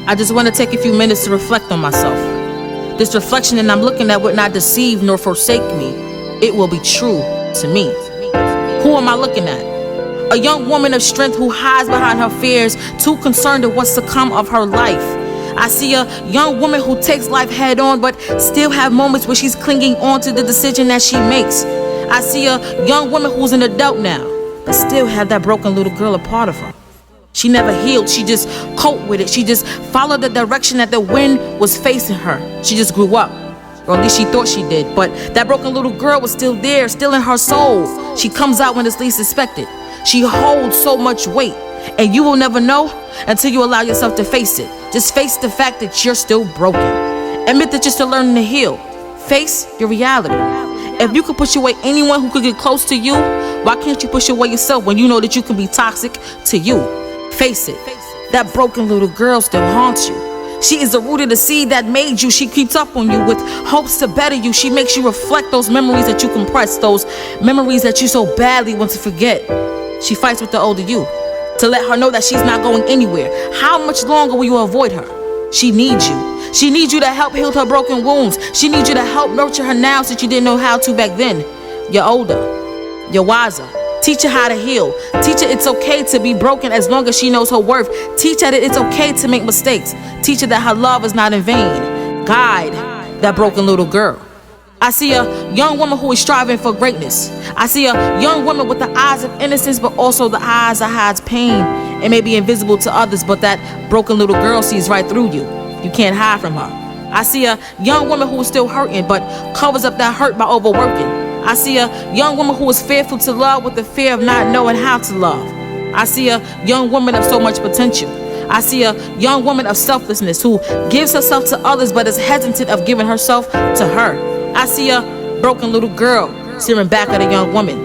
I just want to take a few minutes to reflect on myself. This reflection that I'm looking at would not deceive nor forsake me. It will be true to me. Who am I looking at? A young woman of strength who hides behind her fears, too concerned with what's to come of her life. I see a young woman who takes life head on, but still have moments where she's clinging on to the decision that she makes. I see a young woman who's an adult now, but still have that broken little girl a part of her. She never healed, she just coped with it. She just followed the direction that the wind was facing her. She just grew up, or at least she thought she did. But that broken little girl was still there, still in her soul. She comes out when it's least expected. She holds so much weight, and you will never know until you allow yourself to face it. Just face the fact that you're still broken. Admit that you're still learning to heal. Face your reality. If you could push away anyone who could get close to you, why can't you push away yourself when you know that you can be toxic to you? Face it. That broken little girl still haunts you. She is the root of the seed that made you. She creeps up on you with hopes to better you. She makes you reflect those memories that you compress, those memories that you so badly want to forget. She fights with the older you to let her know that she's not going anywhere. How much longer will you avoid her? She needs you. She needs you to help heal her broken wounds. She needs you to help nurture her now since you didn't know how to back then. You're older. You're wiser. Teach her how to heal. Teach her it's okay to be broken as long as she knows her worth. Teach her that it's okay to make mistakes. Teach her that her love is not in vain. Guide that broken little girl. I see a young woman who is striving for greatness. I see a young woman with the eyes of innocence, but also the eyes that hides pain. It may be invisible to others, but that broken little girl sees right through you. You can't hide from her. I see a young woman who is still hurting, but covers up that hurt by overworking. I see a young woman who is fearful to love with the fear of not knowing how to love. I see a young woman of so much potential. I see a young woman of selflessness who gives herself to others but is hesitant of giving herself to her. I see a broken little girl staring back at a young woman,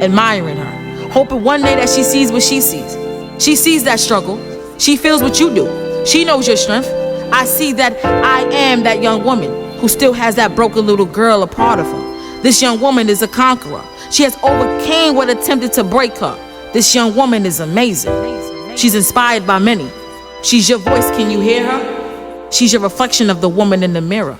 admiring her, hoping one day that she sees what she sees. She sees that struggle. She feels what you do. She knows your strength. I see that I am that young woman who still has that broken little girl a part of her. This young woman is a conqueror. She has overcame what attempted to break her. This young woman is amazing. She's inspired by many. She's your voice, can you hear her? She's your reflection of the woman in the mirror.